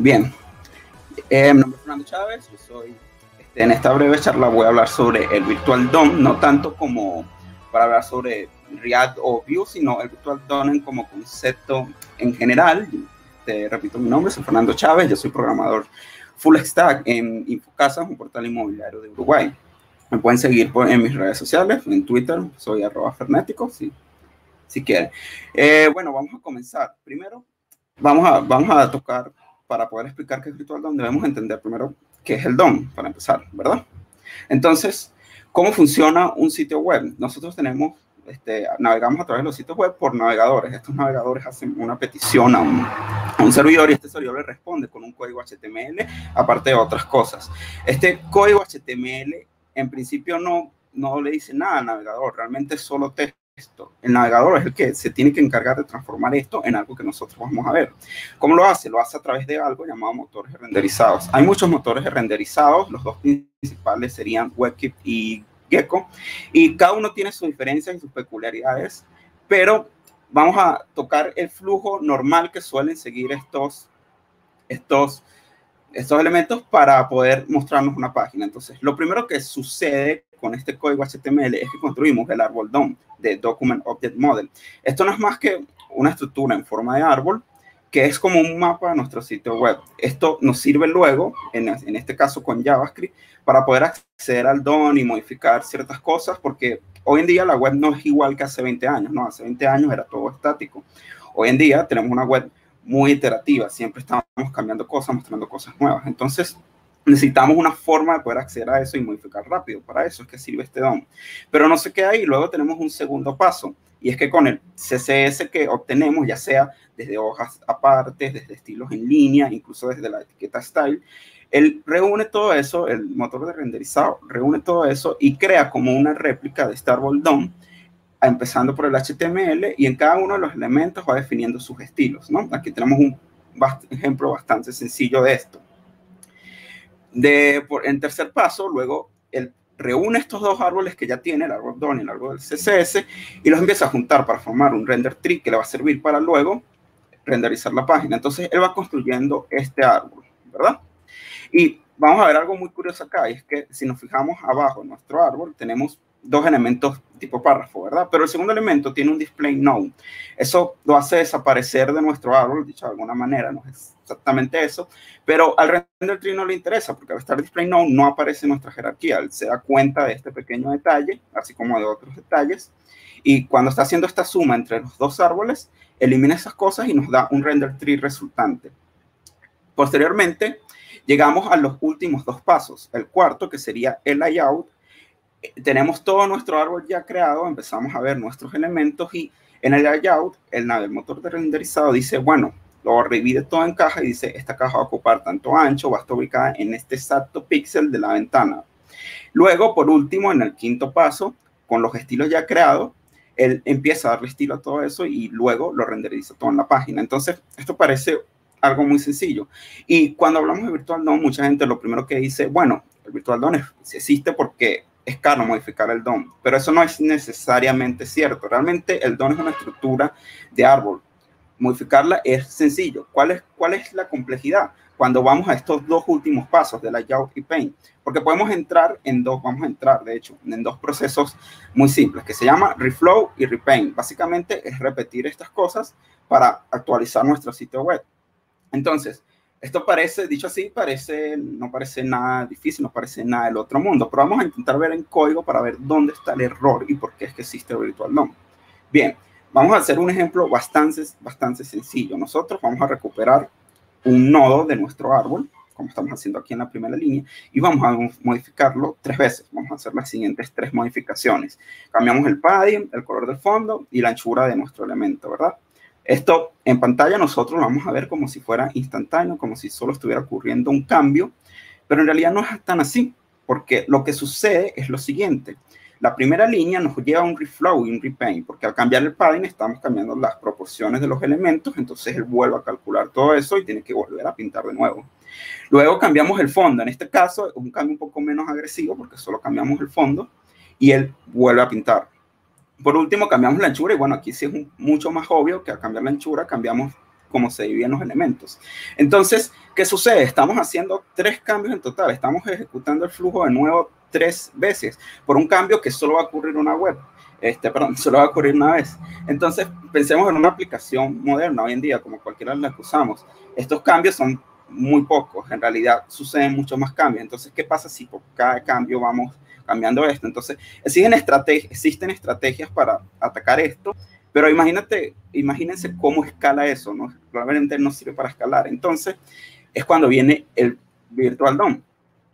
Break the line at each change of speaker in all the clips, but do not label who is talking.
Bien, mi nombre es Fernando Chávez, yo soy, en esta breve charla voy a hablar sobre el Virtual DOM, no tanto como para hablar sobre React o Vue, sino el Virtual DOM como concepto en general. Te repito mi nombre, soy Fernando Chávez, yo soy programador full stack en Infocasa, un portal inmobiliario de Uruguay. Me pueden seguir en mis redes sociales, en Twitter, soy @fernético, si quieren. Bueno, vamos a comenzar. Primero, vamos a tocar, para poder explicar qué es Virtual DOM, debemos entender primero qué es el DOM, para empezar, ¿verdad? Entonces, ¿cómo funciona un sitio web? Nosotros navegamos a través de los sitios web por navegadores. Estos navegadores hacen una petición a un servidor y este servidor le responde con un código HTML, aparte de otras cosas. Este código HTML, en principio, no le dice nada al navegador, realmente es solo texto. El navegador es el que se tiene que encargar de transformar esto en algo que nosotros vamos a ver. ¿Cómo lo hace? Lo hace a través de algo llamado motores renderizados. Hay muchos motores renderizados, los dos principales serían WebKit y Gecko, y cada uno tiene sus diferencias y sus peculiaridades, pero vamos a tocar el flujo normal que suelen seguir estos elementos para poder mostrarnos una página. Entonces, lo primero que sucede con este código HTML es que construimos el árbol DOM, de Document Object Model. Esto no es más que una estructura en forma de árbol que es como un mapa de nuestro sitio web. Esto nos sirve luego, en este caso con JavaScript, para poder acceder al DOM y modificar ciertas cosas, porque hoy en día la web no es igual que hace 20 años, ¿no? Hace 20 años era todo estático. Hoy en día tenemos una web muy iterativa, siempre estamos cambiando cosas, mostrando cosas nuevas. Entonces, necesitamos una forma de poder acceder a eso y modificar rápido. Para eso es que sirve este DOM. Pero no se queda ahí. Luego tenemos un segundo paso. Y es que con el CSS que obtenemos, ya sea desde hojas apartes, desde estilos en línea, incluso desde la etiqueta style, él reúne todo eso, el motor de renderizado reúne todo eso y crea como una réplica de este árbol DOM, empezando por el HTML, y en cada uno de los elementos va definiendo sus estilos, ¿no? Aquí tenemos un ejemplo bastante sencillo de esto. En tercer paso, luego él reúne estos dos árboles que ya tiene, el árbol DOM y el árbol del CSS, y los empieza a juntar para formar un render tree que le va a servir para luego renderizar la página. Entonces él va construyendo este árbol, ¿verdad? Y vamos a ver algo muy curioso acá, y es que si nos fijamos abajo en nuestro árbol, tenemos dos elementos tipo párrafo, ¿verdad? Pero el segundo elemento tiene un display node. Eso lo hace desaparecer de nuestro árbol, dicho de alguna manera, no es exactamente eso, pero al render tree no le interesa, porque al estar display node no aparece nuestra jerarquía. Él se da cuenta de este pequeño detalle, así como de otros detalles, y cuando está haciendo esta suma entre los dos árboles, elimina esas cosas y nos da un render tree resultante. Posteriormente, llegamos a los últimos dos pasos. El cuarto, que sería el layout. Tenemos todo nuestro árbol ya creado, empezamos a ver nuestros elementos y en el layout, el motor de renderizado dice, bueno, lo divide todo en caja y dice, esta caja va a ocupar tanto ancho, va a estar ubicada en este exacto píxel de la ventana. Luego, por último, en el quinto paso, con los estilos ya creados, él empieza a darle estilo a todo eso y luego lo renderiza todo en la página. Entonces, esto parece algo muy sencillo. Y cuando hablamos de Virtual DOM, mucha gente lo primero que dice, bueno, el Virtual DOM existe porque es caro modificar el DOM, pero eso no es necesariamente cierto. Realmente el DOM es una estructura de árbol. Modificarla es sencillo. ¿Cuál es la complejidad? Cuando vamos a estos dos últimos pasos de layout y paint, porque podemos entrar vamos a entrar de hecho en dos procesos muy simples que se llama reflow y repaint. Básicamente es repetir estas cosas para actualizar nuestro sitio web. Entonces, esto parece, dicho así, no parece nada difícil, no parece nada del otro mundo, pero vamos a intentar ver en código para ver dónde está el error y por qué es que existe el Virtual DOM. Bien, vamos a hacer un ejemplo bastante sencillo. Nosotros vamos a recuperar un nodo de nuestro árbol, como estamos haciendo aquí en la primera línea, y vamos a modificarlo 3 veces. Vamos a hacer las siguientes 3 modificaciones. Cambiamos el padding, el color del fondo y la anchura de nuestro elemento, ¿verdad? Esto en pantalla nosotros lo vamos a ver como si fuera instantáneo, como si solo estuviera ocurriendo un cambio, pero en realidad no es tan así, porque lo que sucede es lo siguiente. La primera línea nos lleva a un reflow y un repaint, porque al cambiar el padding estamos cambiando las proporciones de los elementos, entonces él vuelve a calcular todo eso y tiene que volver a pintar de nuevo. Luego cambiamos el fondo, en este caso es un cambio un poco menos agresivo porque solo cambiamos el fondo y él vuelve a pintar. Por último, cambiamos la anchura y bueno, aquí sí es mucho más obvio que al cambiar la anchura cambiamos cómo se dividen los elementos. Entonces, ¿qué sucede? Estamos haciendo 3 cambios en total, estamos ejecutando el flujo de nuevo 3 veces por un cambio que solo va a ocurrir una web. Solo va a ocurrir una vez. Entonces, pensemos en una aplicación moderna hoy en día, como cualquiera de las que usamos. Estos cambios son muy pocos, en realidad suceden muchos más cambios. Entonces, ¿qué pasa si por cada cambio vamos cambiando esto? Entonces, existen estrategias para atacar esto, pero imagínense cómo escala eso, ¿no? Probablemente no sirve para escalar. Entonces, es cuando viene el Virtual DOM.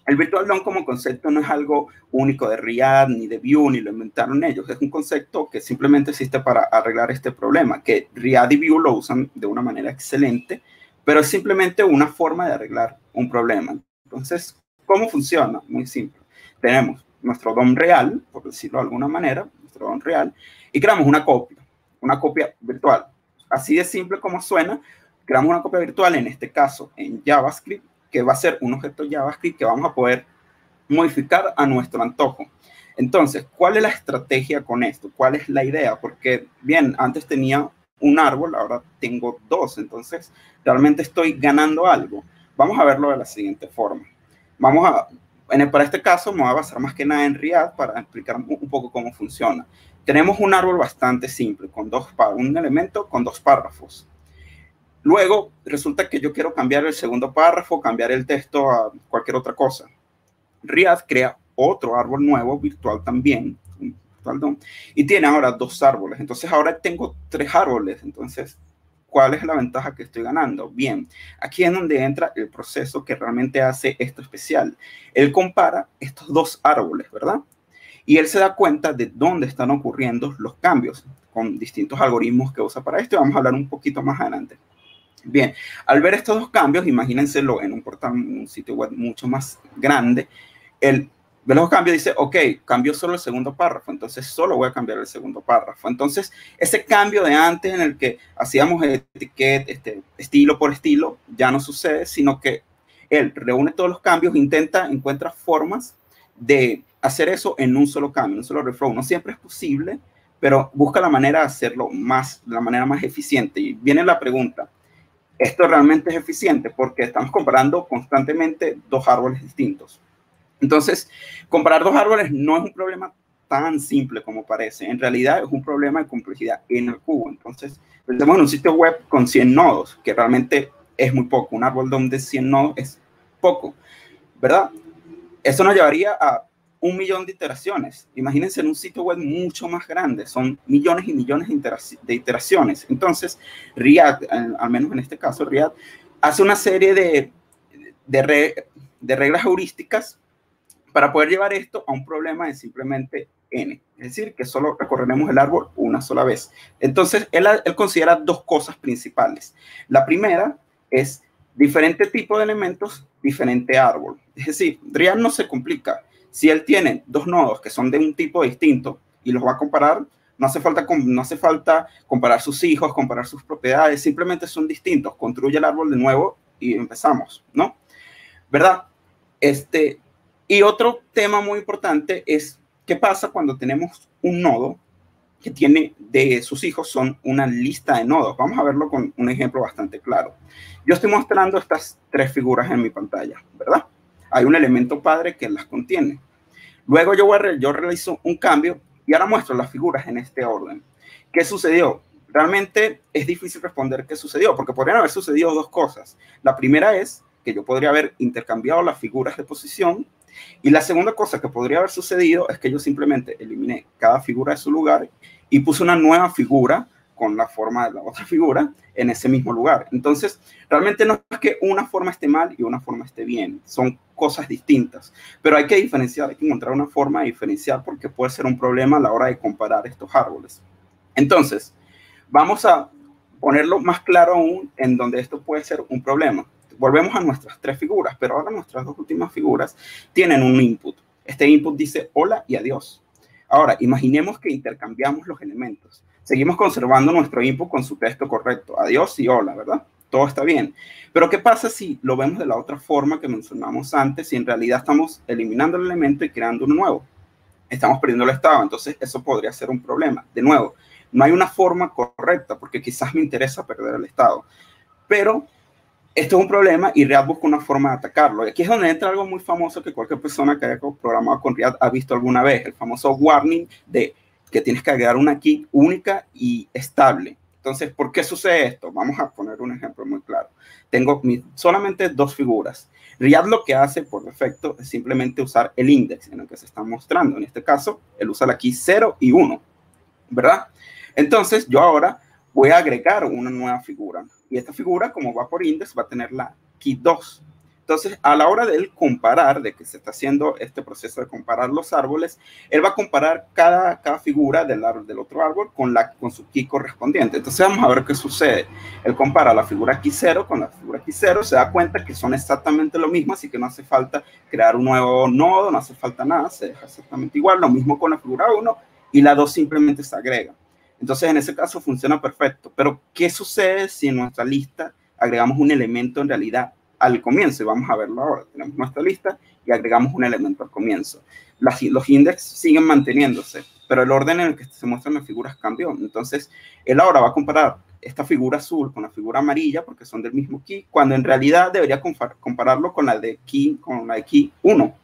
El Virtual DOM como concepto no es algo único de Riad ni de Vue, ni lo inventaron ellos. Es un concepto que simplemente existe para arreglar este problema, que Riad y Vue lo usan de una manera excelente, pero es simplemente una forma de arreglar un problema. Entonces, ¿cómo funciona? Muy simple. Tenemos nuestro DOM real, por decirlo de alguna manera, nuestro DOM real, y creamos una copia virtual. Así de simple como suena, creamos una copia virtual, en este caso en JavaScript, que va a ser un objeto JavaScript que vamos a poder modificar a nuestro antojo. Entonces, ¿cuál es la estrategia con esto? ¿Cuál es la idea? Porque, bien, antes tenía un árbol, ahora tengo 2, entonces realmente estoy ganando algo. Vamos a verlo de la siguiente forma. Para este caso me voy a basar más que nada en Riad para explicar un poco cómo funciona. Tenemos un árbol bastante simple, un elemento con 2 párrafos. Luego, resulta que yo quiero cambiar el segundo párrafo, cambiar el texto a cualquier otra cosa. Riad crea otro árbol nuevo, virtual también, y tiene ahora 2 árboles. Entonces, ahora tengo 3 árboles. Entonces, ¿cuál es la ventaja que estoy ganando? Bien, aquí es donde entra el proceso que realmente hace esto especial. Él compara estos 2 árboles, ¿verdad? Y él se da cuenta de dónde están ocurriendo los cambios con distintos algoritmos que usa para esto. Vamos a hablar un poquito más adelante. Bien, al ver estos 2 cambios, imagínenselo en un portal, un sitio web mucho más grande, él ve los cambios y dice, ok, cambió solo el segundo párrafo, entonces solo voy a cambiar el segundo párrafo. Entonces, ese cambio de antes en el que hacíamos estilo por estilo, ya no sucede, sino que él reúne todos los cambios, encuentra formas de hacer eso en un solo cambio, en un solo reflow. No siempre es posible, pero busca la manera de hacerlo de la manera más eficiente. Y viene la pregunta, ¿esto realmente es eficiente? Porque estamos comparando constantemente 2 árboles distintos. Entonces, comparar 2 árboles no es un problema tan simple como parece. En realidad es un problema de complejidad en el cubo. Entonces, pensemos en un sitio web con 100 nodos, que realmente es muy poco. Un árbol DOM de 100 nodos es poco, ¿verdad? Eso nos llevaría a 1 millón de iteraciones. Imagínense en un sitio web mucho más grande. Son millones y millones de iteraciones. Entonces, Riad, al menos en este caso, Riad, hace una serie de reglas heurísticas para poder llevar esto a un problema de simplemente n. Es decir, que solo recorreremos el árbol una sola vez. Entonces, él considera 2 cosas principales. La primera es diferente tipo de elementos, diferente árbol. Es decir, Riad no se complica. Si él tiene 2 nodos que son de un tipo distinto y los va a comparar, no hace falta comparar sus hijos, comparar sus propiedades, simplemente son distintos. Construye el árbol de nuevo y empezamos, ¿no? ¿Verdad? Y otro tema muy importante es qué pasa cuando tenemos un nodo que tiene de sus hijos son una lista de nodos. Vamos a verlo con un ejemplo bastante claro. Yo estoy mostrando estas 3 figuras en mi pantalla, ¿verdad? Hay un elemento padre que las contiene. Luego yo realizo un cambio y ahora muestro las figuras en este orden. ¿Qué sucedió? Realmente es difícil responder qué sucedió, porque podrían haber sucedido 2 cosas. La primera es que yo podría haber intercambiado las figuras de posición, y la segunda cosa que podría haber sucedido es que yo simplemente eliminé cada figura de su lugar y puse una nueva figura con la forma de la otra figura en ese mismo lugar. Entonces, realmente no es que una forma esté mal y una forma esté bien, son cosas distintas, pero hay que diferenciar, hay que encontrar una forma de diferenciar porque puede ser un problema a la hora de comparar estos árboles. Entonces, vamos a ponerlo más claro aún en donde esto puede ser un problema. Volvemos a nuestras 3 figuras, pero ahora nuestras 2 últimas figuras tienen un input. Este input dice hola y adiós. Ahora, imaginemos que intercambiamos los elementos. Seguimos conservando nuestro input con su texto correcto. Adiós y hola, ¿verdad? Todo está bien. Pero ¿qué pasa si lo vemos de la otra forma que mencionamos antes y en realidad estamos eliminando el elemento y creando uno nuevo? Estamos perdiendo el estado. Entonces, eso podría ser un problema. De nuevo, no hay una forma correcta porque quizás me interesa perder el estado. Pero esto es un problema y React busca una forma de atacarlo. Y aquí es donde entra algo muy famoso que cualquier persona que haya programado con React ha visto alguna vez, el famoso warning de que tienes que agregar una key única y estable. Entonces, ¿por qué sucede esto? Vamos a poner un ejemplo muy claro. Tengo solamente dos figuras. React lo que hace por defecto es simplemente usar el index en el que se está mostrando. En este caso, él usa la key 0 y 1, ¿verdad? Entonces, yo ahora voy a agregar una nueva figura. Y esta figura, como va por index, va a tener la key 2. Entonces, a la hora de él comparar, de que se está haciendo este proceso de comparar los árboles, él va a comparar cada figura del otro árbol con su key correspondiente. Entonces, vamos a ver qué sucede. Él compara la figura key 0 con la figura key 0, se da cuenta que son exactamente lo mismo, así que no hace falta crear un nuevo nodo, no hace falta nada, se deja exactamente igual. Lo mismo con la figura 1 y la 2 simplemente se agrega. Entonces, en ese caso funciona perfecto. Pero, ¿qué sucede si en nuestra lista agregamos un elemento en realidad al comienzo? Y vamos a verlo ahora. Tenemos nuestra lista y agregamos un elemento al comienzo. Los index siguen manteniéndose, pero el orden en el que se muestran las figuras cambió. Entonces, él ahora va a comparar esta figura azul con la figura amarilla, porque son del mismo key, cuando en realidad debería compararlo con la de key 1,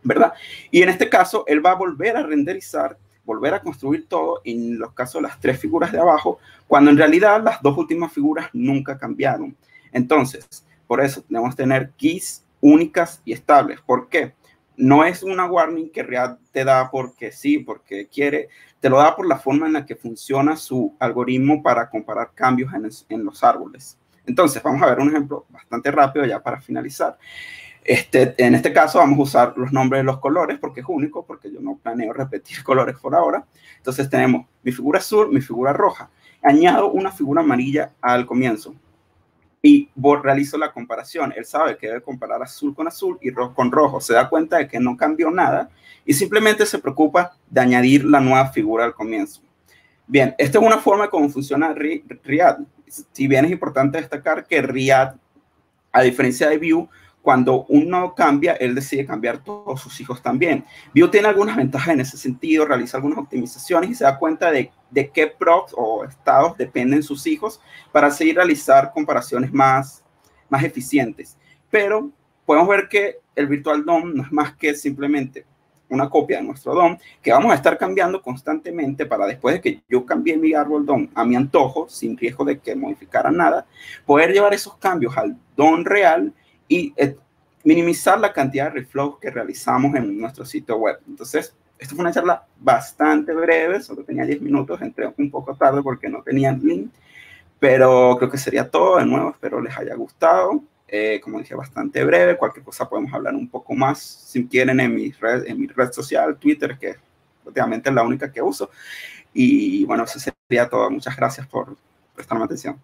¿verdad? Y en este caso, él va a volver a renderizar, volver a construir todo en los casos de las tres figuras de abajo, cuando en realidad las dos últimas figuras nunca cambiaron. Entonces, por eso debemos tener keys únicas y estables. ¿Por qué? No es una warning que React te da porque sí, porque quiere, te lo da por la forma en la que funciona su algoritmo para comparar cambios en los árboles. Entonces, vamos a ver un ejemplo bastante rápido ya para finalizar. En este caso vamos a usar los nombres de los colores porque es único, porque yo no planeo repetir colores por ahora. Entonces tenemos mi figura azul, mi figura roja. Añado una figura amarilla al comienzo y realizo la comparación. Él sabe que debe comparar azul con azul y rojo con rojo. Se da cuenta de que no cambió nada y simplemente se preocupa de añadir la nueva figura al comienzo. Bien, esta es una forma de cómo funciona React. Si bien es importante destacar que React, a diferencia de Vue, cuando un nodo cambia, él decide cambiar todos sus hijos también. Vue tiene algunas ventajas en ese sentido, realiza algunas optimizaciones y se da cuenta de qué props o estados dependen sus hijos para así realizar comparaciones más eficientes. Pero podemos ver que el Virtual DOM no es más que simplemente una copia de nuestro DOM que vamos a estar cambiando constantemente para después de que yo cambie mi árbol DOM a mi antojo, sin riesgo de que modificara nada, poder llevar esos cambios al DOM real y minimizar la cantidad de reflows que realizamos en nuestro sitio web. Entonces, esto fue una charla bastante breve, solo tenía 10 minutos, entré un poco tarde porque no tenía link, pero creo que sería todo. De nuevo, espero les haya gustado. Como dije, bastante breve, cualquier cosa podemos hablar un poco más, si quieren, en mi red social, Twitter, que últimamente es la única que uso. Y bueno, eso sería todo. Muchas gracias por prestarme atención.